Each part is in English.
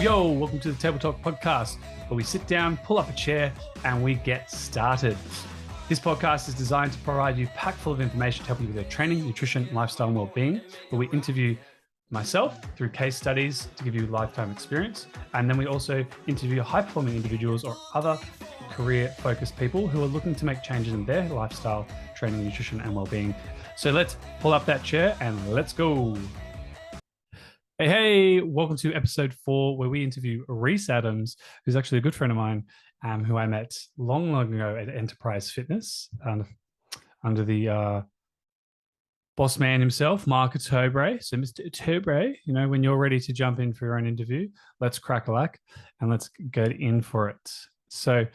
Yo, welcome to the Table Talk podcast, where we sit down, pull up a chair, and we get started. This podcast is designed to provide you packed full of information to help you with your training, nutrition, lifestyle, and well-being, where we interview myself through case studies to give you lifetime experience. And then we also interview high-performing individuals or other career-focused people who are looking to make changes in their lifestyle, training, nutrition, and well-being. So let's pull up that chair and let's go. Hey, welcome to episode 4, where we interview Reece Adams, who's actually a good friend of mine, who I met long ago at Enterprise Fitness under the boss man himself, Mark Tobre. So Mr. Tobre, when you're ready to jump in for your own interview, let's crack a lack and let's get in for it. So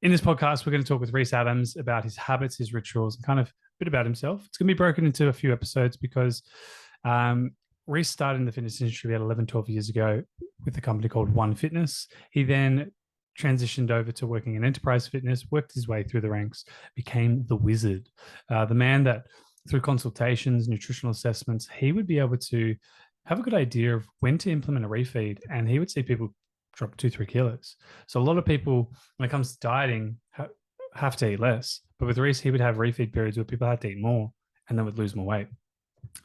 in this podcast, we're going to talk with Reece Adams about his habits, his rituals, and kind of a bit about himself. It's going to be broken into a few episodes because Reece started in the fitness industry about 11, 12 years ago with a company called One Fitness. He then transitioned over to working in Enterprise Fitness, worked his way through the ranks, became the wizard, the man that through consultations, nutritional assessments, he would be able to have a good idea of when to implement a refeed, and he would see people drop 2-3 kilos. So a lot of people, when it comes to dieting, have to eat less. But with Reece, he would have refeed periods where people had to eat more and then would lose more weight.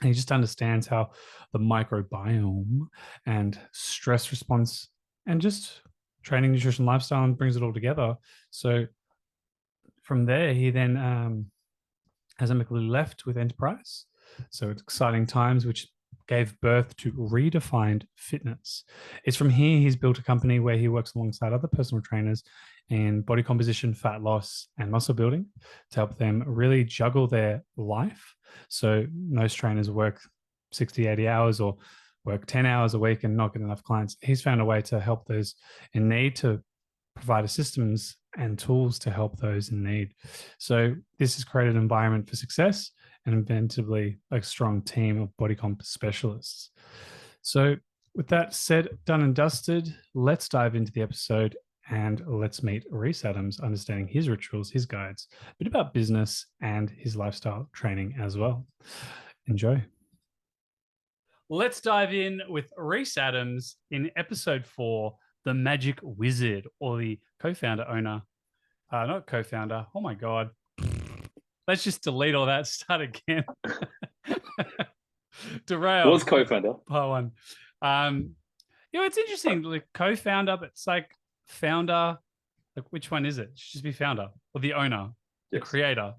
And he just understands how the microbiome and stress response and just training, nutrition, lifestyle, and brings it all together. So from there, he then has amicably left with Enterprise. So it's exciting times, which gave birth to REDEFINed Fitness. It's from here he's built a company where he works alongside other personal trainers in body composition, fat loss, and muscle building to help them really juggle their life. So most trainers work 60, 80 hours or work 10 hours a week and not get enough clients. He's found a way to help those in need, to provide systems and tools to help those in need. So this has created an environment for success and inventively a strong team of body comp specialists. So with that said, done and dusted, let's dive into the episode and let's meet Reece Adams, understanding his rituals, his guides, a bit about business and his lifestyle training as well. Enjoy. Let's dive in with Reece Adams in episode 4, the Magic Wizard, or the co-founder, owner. Not co-founder. Oh my God. Let's just delete all that. Start again. Derail. Was co-founder. Part 1. It's interesting. Like co-founder, but it's like founder. Like which one is it? It should just be founder or the owner, the creator,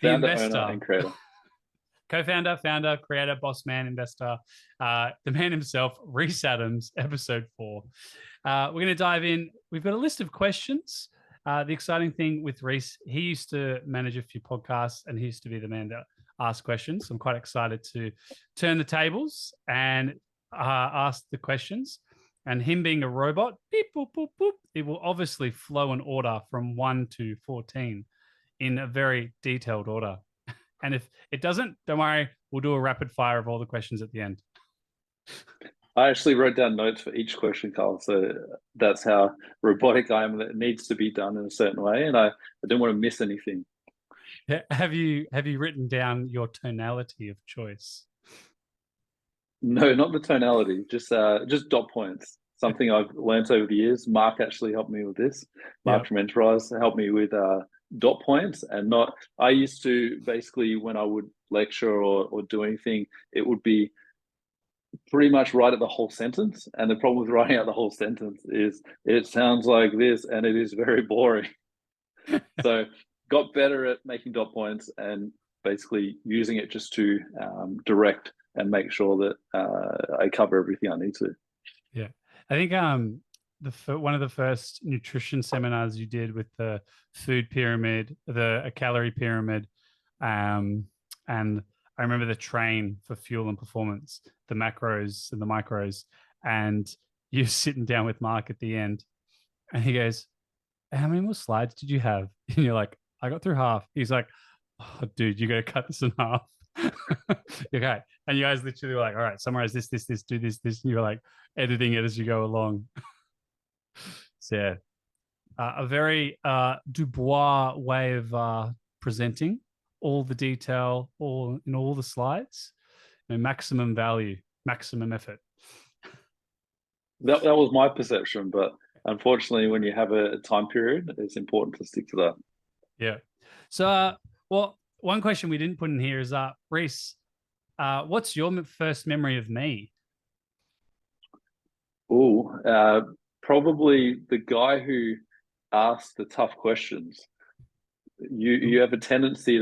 Founder, the investor, owner, and creator. Co-founder, founder, creator, boss man, investor, the man himself, Reece Adams, episode 4. We're going to dive in. We've got a list of questions. The exciting thing with Reece, he used to manage a few podcasts and he used to be the man that asked questions. So I'm quite excited to turn the tables and ask the questions. And him being a robot, beep, boop, boop, boop, it will obviously flow in order from 1 to 14 in a very detailed order. And if it doesn't, don't worry, we'll do a rapid fire of all the questions at the end. I actually wrote down notes for each question, Carl. So that's how robotic I am. It needs to be done in a certain way, and I didn't want to miss anything. Have you written down your tonality of choice? No, not the tonality. Just dot points. Something I've learned over the years. Mark actually helped me with this. Mark from Enterprise helped me with dot points, and not. I used to basically, when I would lecture or do anything, it would be pretty much write out the whole sentence. And the problem with writing out the whole sentence is it sounds like this and it is very boring. So got better at making dot points and basically using it just to direct and make sure that I cover everything I need to. Yeah. I think one of the first nutrition seminars you did with the food pyramid, a calorie pyramid, and I remember the train for fuel and performance, the macros and the micros, and you sitting down with Mark at the end, and he goes, "How many more slides did you have?" And you're like, "I got through half." He's like, "Oh, dude, you got to cut this in half." Okay, and you guys literally were like, "All right, summarize this, do this." And you're like editing it as you go along. So yeah, a very Dubois way of presenting. All the detail, all in all the slides, maximum value, maximum effort. that was my perception, but unfortunately, when you have a time period, it's important to stick to that. Yeah. So, well, one question we didn't put in here is, Reece, what's your first memory of me? Oh, probably the guy who asks the tough questions. You have a tendency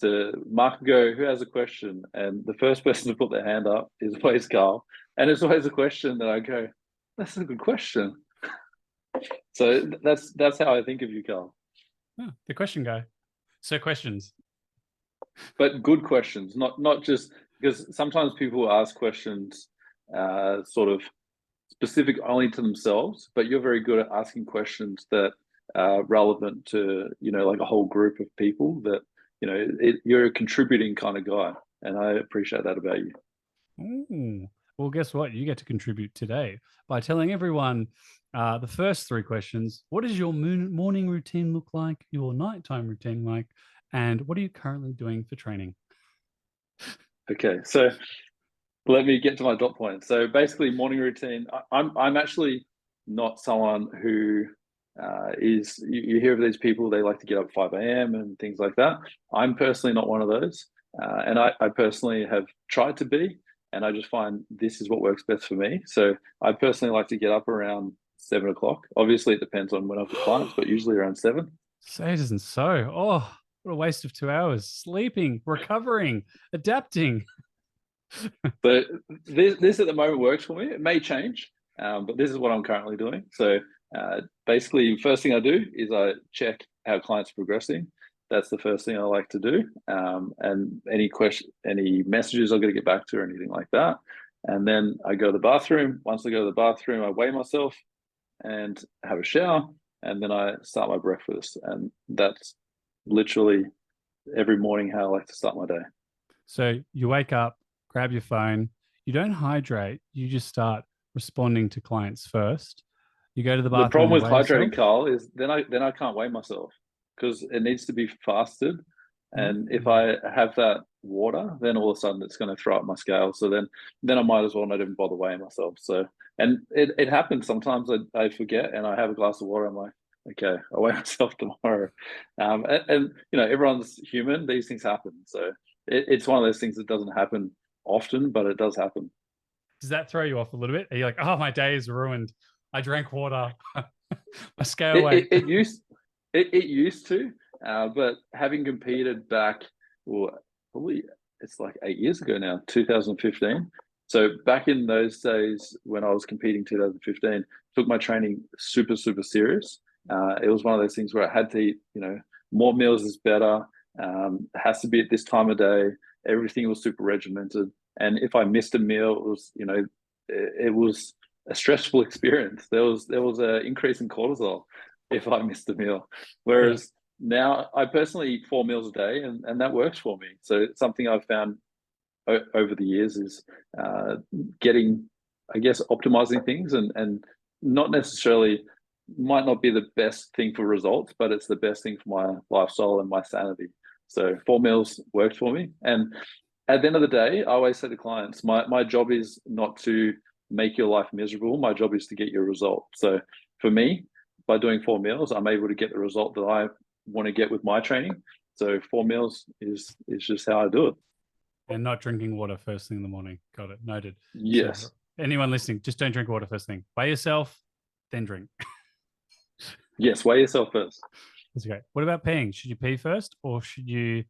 to mark and go, who has a question? And the first person to put their hand up is always Carl. And it's always a question that I go, that's a good question. So that's how I think of you, Carl. Oh, the question guy. So questions. But good questions, not just because sometimes people ask questions sort of specific only to themselves, but you're very good at asking questions that are relevant to, like a whole group of people that, you're a contributing kind of guy. And I appreciate that about you. Ooh. Well, guess what? You get to contribute today by telling everyone the first three questions. What does your morning routine look like? Your nighttime routine like? And what are you currently doing for training? Okay, so let me get to my dot point. So basically, morning routine. I'm actually not someone who is. You hear of these people, they like to get up 5 a.m. and things like that. I'm personally not one of those, and I personally have tried to be, and I just find this is what works best for me. So I personally like to get up around 7 o'clock. Obviously, it depends on when I've got clients, but usually around 7. Say it isn't so. Oh, what a waste of 2 hours. Sleeping, recovering, adapting. But this at the moment works for me. It may change, but this is what I'm currently doing. So basically, first thing I do is I check how clients are progressing. That's the first thing I like to do. And any messages I've got to get back to or anything like that. And then I go to the bathroom. Once I go to the bathroom, I weigh myself and have a shower. And then I start my breakfast. And that's literally every morning how I like to start my day. So you wake up, grab your phone. You don't hydrate. You just start responding to clients first. You go to the The bathroom problem and with weigh hydrating, yourself. Carl, is then I can't weigh myself because it needs to be fasted. And if Mm. I have that water, then all of a sudden it's going to throw up my scale. So then I might as well not even bother weighing myself. So and it happens sometimes. I forget and I have a glass of water. I'm like, okay, I'll weigh myself tomorrow. And everyone's human. These things happen. So it's one of those things that doesn't happen often, but it does happen. Does that throw you off a little bit? Are you like, oh, my day is ruined? I drank water. My scale It weight. it, it used it used to, but having competed back, well, probably it's like 8 years ago now, 2015. So back in those days when I was competing, 2015, took my training super super serious. It was one of those things where I had to eat, more meals is better. It has to be at this time of day. Everything was super regimented, and if I missed a meal, it was it was a stressful experience. There was an increase in cortisol if I missed a meal. Yeah. Whereas now I personally eat 4 meals a day and that works for me. So it's something I've found over the years is getting, I guess, optimizing things and not necessarily might not be the best thing for results, but it's the best thing for my lifestyle and my sanity. So 4 meals worked for me. And at the end of the day, I always say to clients, my job is not to make your life miserable. My job is to get your result. So for me, by doing 4 meals, I'm able to get the result that I want to get with my training. So 4 meals is just how I do it. And not drinking water first thing in the morning. Got it. Noted. So Yes. anyone listening, just don't drink water first thing. Weigh yourself, then drink. Yes. Weigh yourself first. That's great. What about peeing? Should you pee first or should you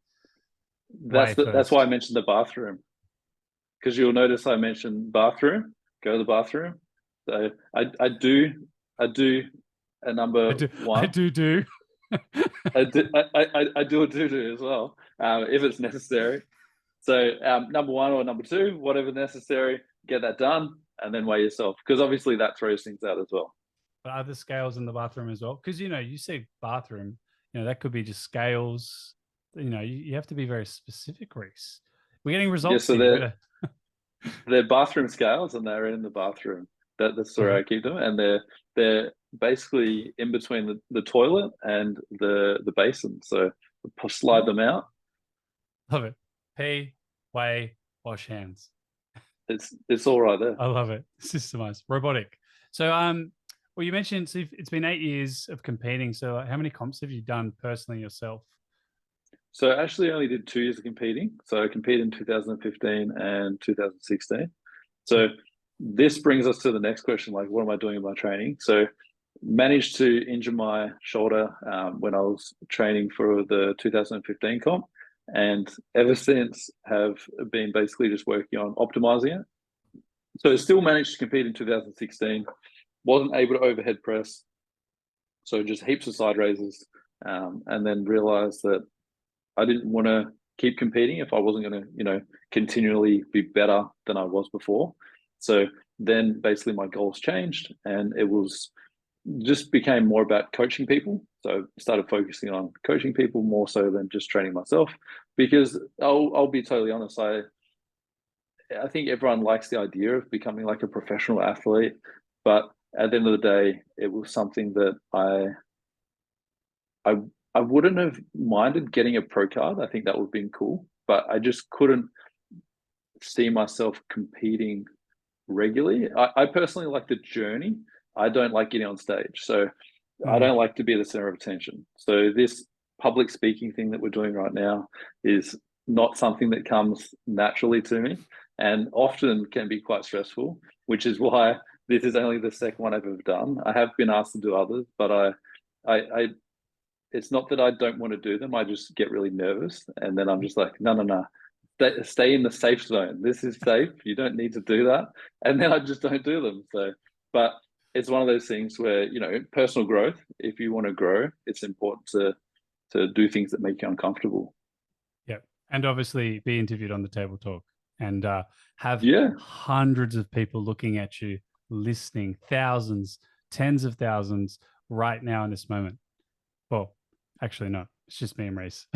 weigh That's why I first? mentioned the bathroom because you'll notice I mentioned bathroom. Go to the bathroom. So I do a I number do. I one. do. I do a do do as well if it's necessary. So number one or number two, whatever necessary, get that done, and then weigh yourself because obviously that throws things out as well. But are there scales in the bathroom as well? Because you say bathroom, that could be just scales. You have to be very specific, Reece. We're getting Yeah, results so here. You gotta they're bathroom scales and they're in the bathroom. That's love where it. I keep them, and they're basically in between the toilet and the basin. So slide them out. Love it. Pee, weigh, wash hands. It's all right there. I love it. Systemized, robotic. So, well, you mentioned so it's been 8 years of competing. So, how many comps have you done personally yourself? So I actually only did 2 years of competing. So I competed in 2015 and 2016. So Yep. this brings us to the next question, like what am I doing in my training? So managed to injure my shoulder when I was training for the 2015 comp. And ever since have been basically just working on optimizing it. So still managed to compete in 2016, wasn't able to overhead press. So just heaps of side raises. And then realized that I didn't want to keep competing if I wasn't going to, continually be better than I was before. So then basically my goals changed and it was just became more about coaching people. So started focusing on coaching people more so than just training myself. Because I'll be totally honest, I think everyone likes the idea of becoming like a professional athlete, but at the end of the day, it was something that I I wouldn't have minded getting a pro card. I think that would have been cool, but I just couldn't see myself competing regularly. I personally like the journey. I don't like getting on stage. So I Mm. don't like to be the center of attention. So this public speaking thing that we're doing right now is not something that comes naturally to me and often can be quite stressful, which is why this is only the second one I've ever done. I have been asked to do others, but I it's not that I don't want to do them. I just get really nervous, and then I'm just like, no, no, no, stay in the safe zone. This is safe. You don't need to do that, and then I just don't do them. So, but it's one of those things where personal growth. If you want to grow, it's important to do things that make you uncomfortable. Yep. And obviously be interviewed on the table talk and have Yeah, hundreds of people looking at you, listening, thousands, tens of thousands right now in this moment. Well, actually, no, it's just me and Reece.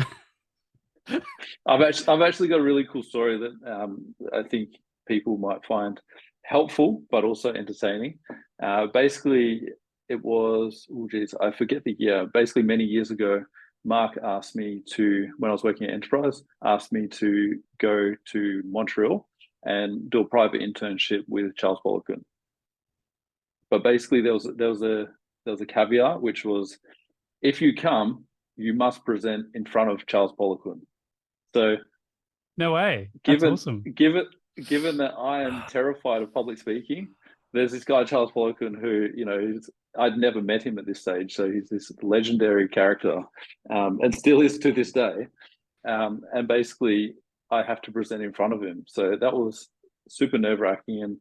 I've actually got a really cool story that I think people might find helpful, but also entertaining. Basically, it was geez, I forget the year. Basically, many years ago, Mark asked me to, when I was working at Enterprise, asked me to go to Montreal and do a private internship with Charles Poliquin. But basically, there was a caveat, which was if you come, you must present in front of Charles Poliquin. So No way. That's given awesome. given given that I am terrified of public speaking, there's this guy Charles Poliquin who I'd never met him at this stage, so he's this legendary character, and still is to this day. And basically, I have to present in front of him, so that was super nerve wracking. And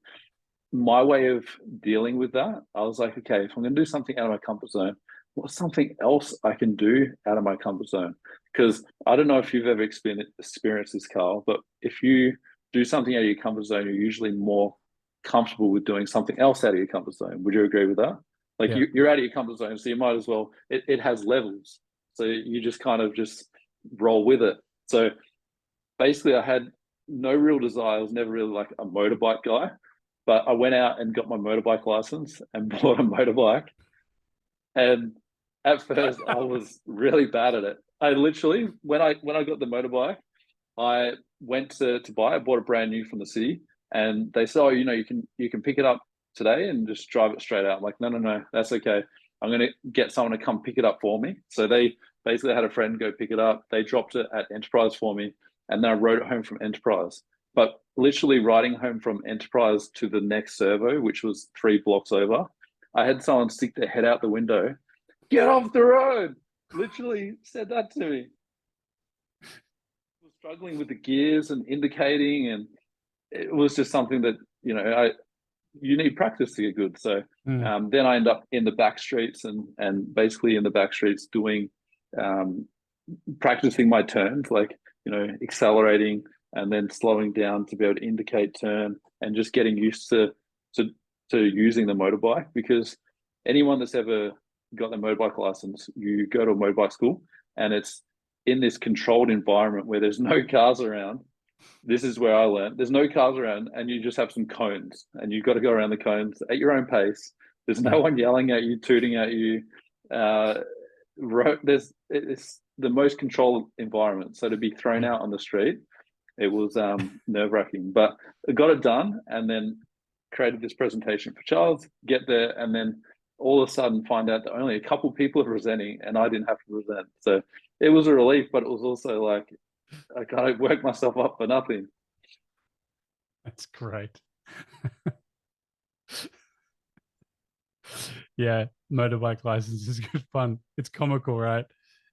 my way of dealing with that, I was like, okay, if I'm going to do something out of my comfort zone, what's something else I can do out of my comfort zone? Because I don't know if you've ever experienced this, Carl, but if you do something out of your comfort zone, you're usually more comfortable with doing something else out of your comfort zone. Would you agree with that? Like Yeah. you're out of your comfort zone, so you might as well. It has levels, so you just kind of just roll with it. So basically, I had no real desire. I was never really like a motorbike guy, but I went out and got my motorbike license and bought a motorbike. And at first, I was really bad at it. I literally, when I got the motorbike, I went to buy. I bought a brand new from the city, and they said, "Oh, you can pick it up today and just drive it straight out." I'm like, "No, no, no, that's okay. I'm gonna get someone to come pick it up for me." So they basically had a friend go pick it up. They dropped it at Enterprise for me, and then I rode it home from Enterprise. But literally riding home from Enterprise to the next servo, which was 3 blocks over, I had someone stick their head out the window, "Get off the road!" Literally said that to me. Was struggling with the gears and indicating, and it was just something that you need practice to get good. So Mm. then I end up in the back streets and basically in the back streets doing um, practicing my turns, like accelerating and then slowing down to be able to indicate turn and just getting used to to using the motorbike. Because anyone that's ever got their motorbike license, you go to a motorbike school and it's in this controlled environment where there's no cars around. This is where I learned. There's no cars around, and you just have some cones, and you've got to go around the cones at your own pace. There's no Yeah. one yelling at you, tooting at you. Uh, it's the most controlled environment. So to be thrown Yeah. out on the street, it was nerve wracking, but I got it done. And then created this presentation for Charles, get there, and then all of a sudden find out that only a couple people are presenting and I didn't have to present. So it was a relief, but it was also like I kind of worked myself up for nothing. That's great. Yeah, motorbike license is good fun. It's comical, right?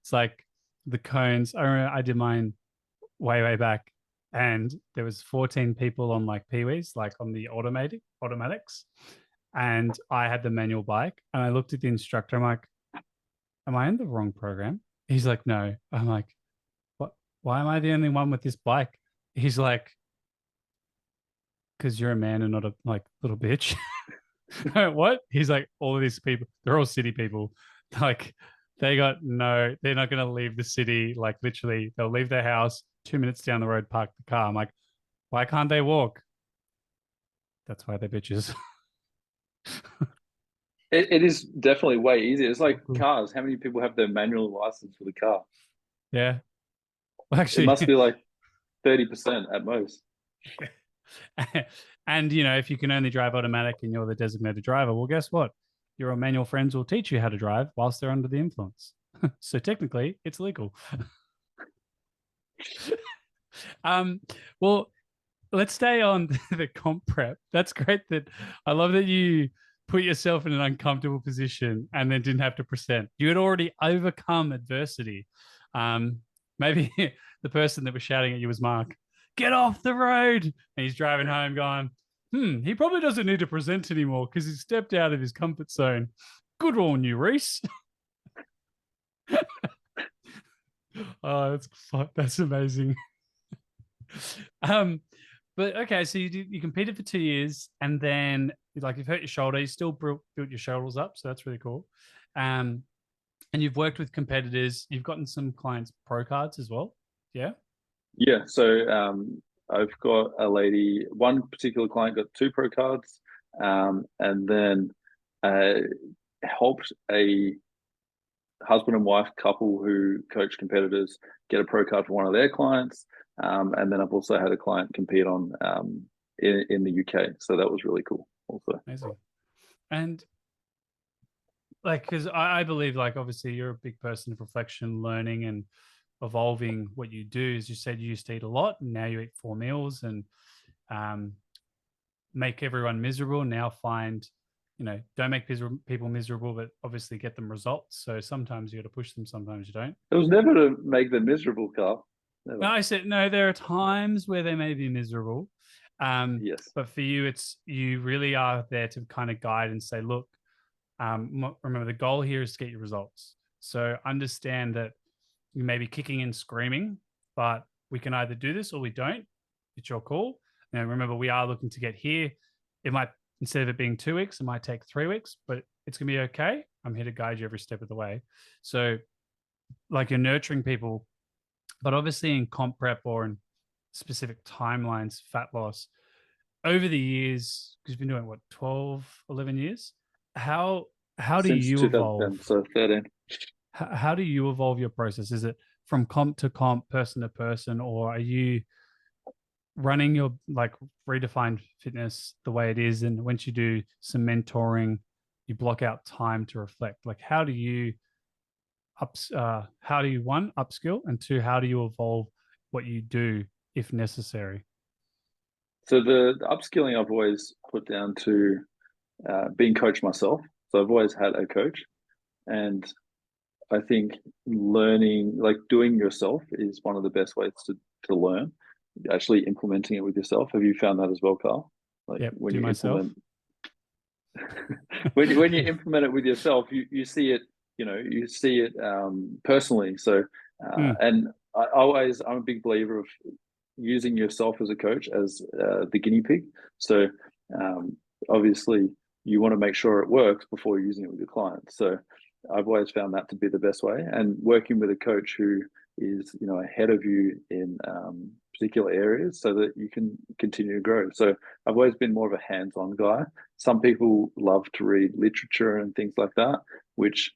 It's like the cones. I remember I did mine way back, and there was 14 people on like peewees, like on the automatics, and I had the manual bike, and I looked at the instructor. I'm like, "Am I in the wrong program?" He's like, "No." I'm like, "What? Why am I the only one with this bike?" He's like, "Because you're a man and not a like little bitch." What? He's like, all of these people, they're all city people. Like, they got no, they're not going to leave the city. Like, literally, they'll leave their house 2 minutes down the road, park the car. I'm like, why can't they walk? That's why they're bitches. It is definitely way easier. It's like Cool. cars. How many people have their manual license for the car? Yeah. Well, It actually, must be like 30% at most. and if you can only drive automatic and you're the designated driver, well, guess what? Your manual friends will teach you how to drive whilst they're under the influence. So technically, it's legal. um, well, let's stay on the comp prep. That's great. That I love that you put yourself in an uncomfortable position and then didn't have to present. You had already overcome adversity. Maybe the person that was shouting at you was Mark. Get off the road. And he's driving home going, he probably doesn't need to present anymore because he stepped out of his comfort zone. Good on you, Reece. Oh, that's amazing. um, but okay, so you competed for 2 years, and then like you've hurt your shoulder. You still built your shoulders up, so that's really cool. Um, and you've worked with competitors. You've gotten some clients pro cards as well. Yeah. Yeah. So I've got a lady, one particular client got two pro cards, and then uh, helped a husband and wife couple who coach competitors get a pro card for one of their clients. And then I've also had a client compete on in the UK. So that was really cool also. Amazing. And like, because I believe, like, obviously you're a big person of reflection, learning, and evolving what you do. As you said, you used to eat a lot, and now you eat 4 meals and um, make everyone miserable. Now find, don't make people miserable, but obviously get them results. So sometimes you got to push them, sometimes you don't. It was never to make them miserable, Carl. No, Never. I said no. There are times where they may be miserable, Yes. but for you, you really are there to kind of guide and say, look, remember the goal here is to get your results. So understand that you may be kicking and screaming, but we can either do this or we don't. It's your call. Remember, we are looking to get here. It might, instead of it being 2 weeks, it might take 3 weeks, but it's going to be okay. I'm here to guide you every step of the way. So, like, you're nurturing people, but obviously in comp prep or in specific timelines, fat loss, over the years, because you've been doing what, 12, 11 years, how do Since you evolve? 2010, so 13. How do you evolve your process? Is it from comp to comp, person to person, or are you running your like redefined fitness the way it is? And once you do some mentoring, you block out time to reflect. Like, how do you one upskill, and two, how do you evolve what you do if necessary? So the upskilling I've always put down to being coached myself. So I've always had a coach, and I think learning, like doing yourself, is one of the best ways to learn. Actually implementing it with yourself. Have you found that as well, Carl? Like Yep, when do you myself. implement, when you implement it with yourself, you see it. You see it personally. So, Mm, and I'm a big believer of using yourself as a coach as the guinea pig. So, um, obviously, you want to make sure it works before using it with your clients. So, I've always found that to be the best way. And working with a coach who is, ahead of you in particular areas, so that you can continue to grow. So, I've always been more of a hands-on guy. Some people love to read literature and things like that, which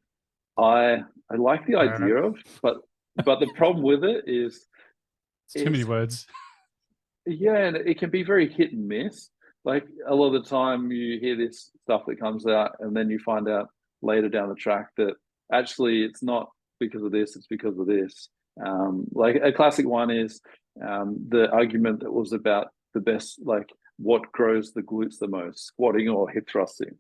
I like the idea of, but the problem with it is it's too many it's words. yeah, and it can be very hit and miss. like a lot of the time you hear this stuff that comes out and then you find out later down the track that actually it's not because of this, it's because of this. Like a classic one is the argument that was about the best, like what grows the glutes the most, squatting or hip thrusting.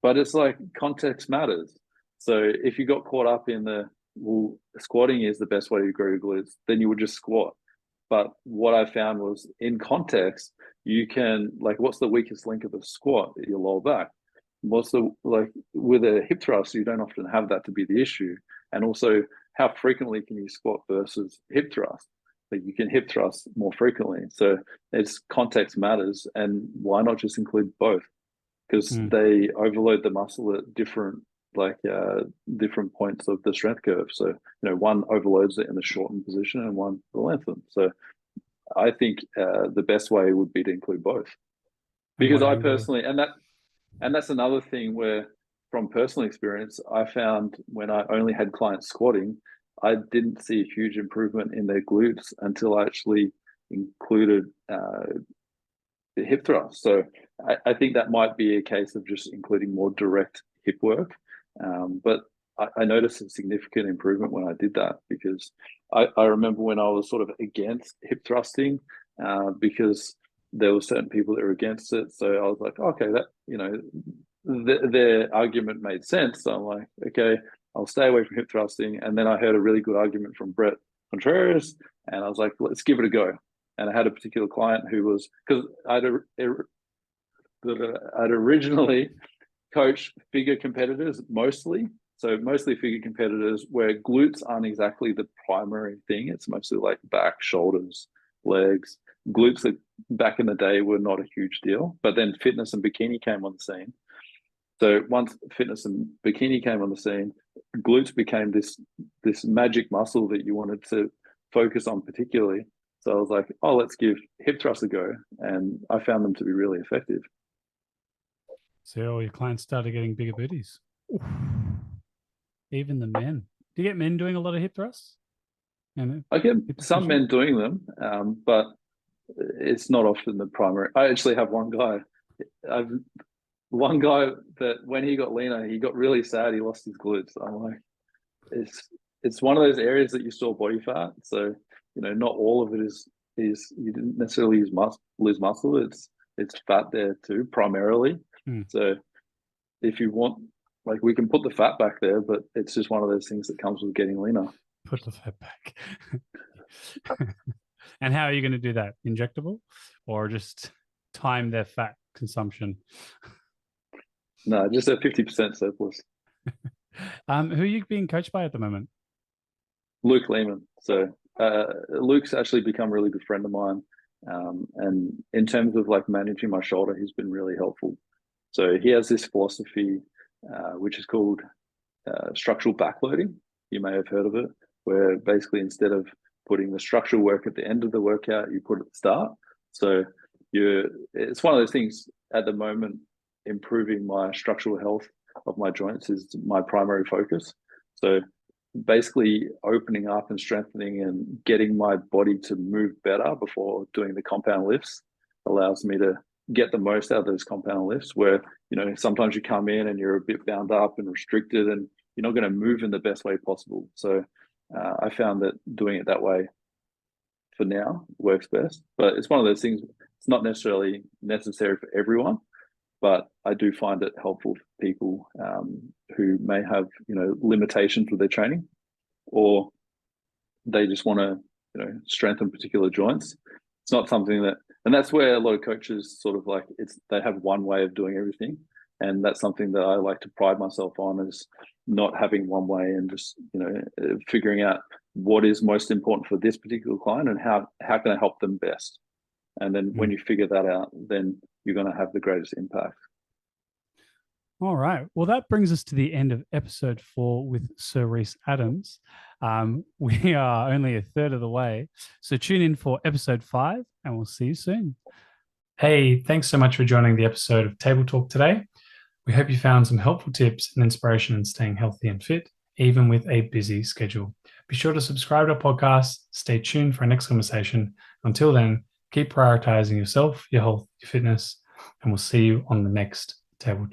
But it's like context matters. So if you got caught up in the, well, squatting is the best way to grow your glutes, then you would just squat. But what I found was in context, you can, like, what's the weakest link of a squat? Your lower back. What's the, like, with a hip thrust, you don't often have that to be the issue. And also, how frequently can you squat versus hip thrust? Like, you can hip thrust more frequently. So it's context matters. And why not just include both? Because they overload the muscle at different, like different points of the strength curve. So one overloads it in the shortened position and one the lengthened. So I think the best way would be to include both. Because I personally, and that's another thing where, from personal experience, I found when I only had clients squatting, I didn't see a huge improvement in their glutes until I actually included the hip thrust. So I think that might be a case of just including more direct hip work. But I noticed a significant improvement when I did that, because I remember when I was sort of against hip thrusting, because there were certain people that were against it. So I was like, okay, that, their argument made sense. So I'm like, okay, I'll stay away from hip thrusting. And then I heard a really good argument from Brett Contreras, and I was like, let's give it a go. And I had a particular client who was, because I'd originally coached figure competitors mostly. So mostly figure competitors where glutes aren't exactly the primary thing. It's mostly like back, shoulders, legs. Glutes that back in the day were not a huge deal. But then fitness and bikini came on the scene. So once fitness and bikini came on the scene, glutes became this magic muscle that you wanted to focus on particularly. So I was like, oh, let's give hip thrusts a go. And I found them to be really effective. So all your clients started getting bigger booties. Even the men. Do you get men doing a lot of hip thrusts? I get some men doing them, but it's not often the primary. I actually have one guy that when he got leaner, he got really sad. He lost his glutes. I'm like, it's one of those areas that you store body fat. So, not all of it is you didn't necessarily lose muscle. It's fat there too, primarily. So if you want, like, we can put the fat back there, but it's just one of those things that comes with getting leaner. Put the fat back. And how are you going to do that? Injectable, or just time their fat consumption? No, just a 50% surplus. Who are you being coached by at the moment? Luke Lehman. So Luke's actually become a really good friend of mine. And in terms of like managing my shoulder, he's been really helpful. So he has this philosophy, which is called structural backloading. You may have heard of it, where basically instead of putting the structural work at the end of the workout, you put it at the start. So it's one of those things at the moment. Improving my structural health of my joints is my primary focus. So basically opening up and strengthening and getting my body to move better before doing the compound lifts allows me to get the most out of those compound lifts, where sometimes you come in and you're a bit bound up and restricted and you're not going to move in the best way possible. So I found that doing it that way for now works best. But it's one of those things, it's not necessarily necessary for everyone, but I do find it helpful for people who may have, limitations with their training, or they just want to, strengthen particular joints. It's not something that, and that's where a lot of coaches sort of like, they have one way of doing everything. And that's something that I like to pride myself on, is not having one way and just, figuring out what is most important for this particular client and how can I help them best. And then when you figure that out, then you're going to have the greatest impact. All right. Well, that brings us to the end of episode 4 with Sir Reece Adams. We are only a third of the way. So tune in for episode 5 and we'll see you soon. Hey, thanks so much for joining the episode of Table Talk today. We hope you found some helpful tips and inspiration in staying healthy and fit, even with a busy schedule. Be sure to subscribe to our podcast. Stay tuned for our next conversation. Until then, keep prioritizing yourself, your health, your fitness. and we'll see you on the next table.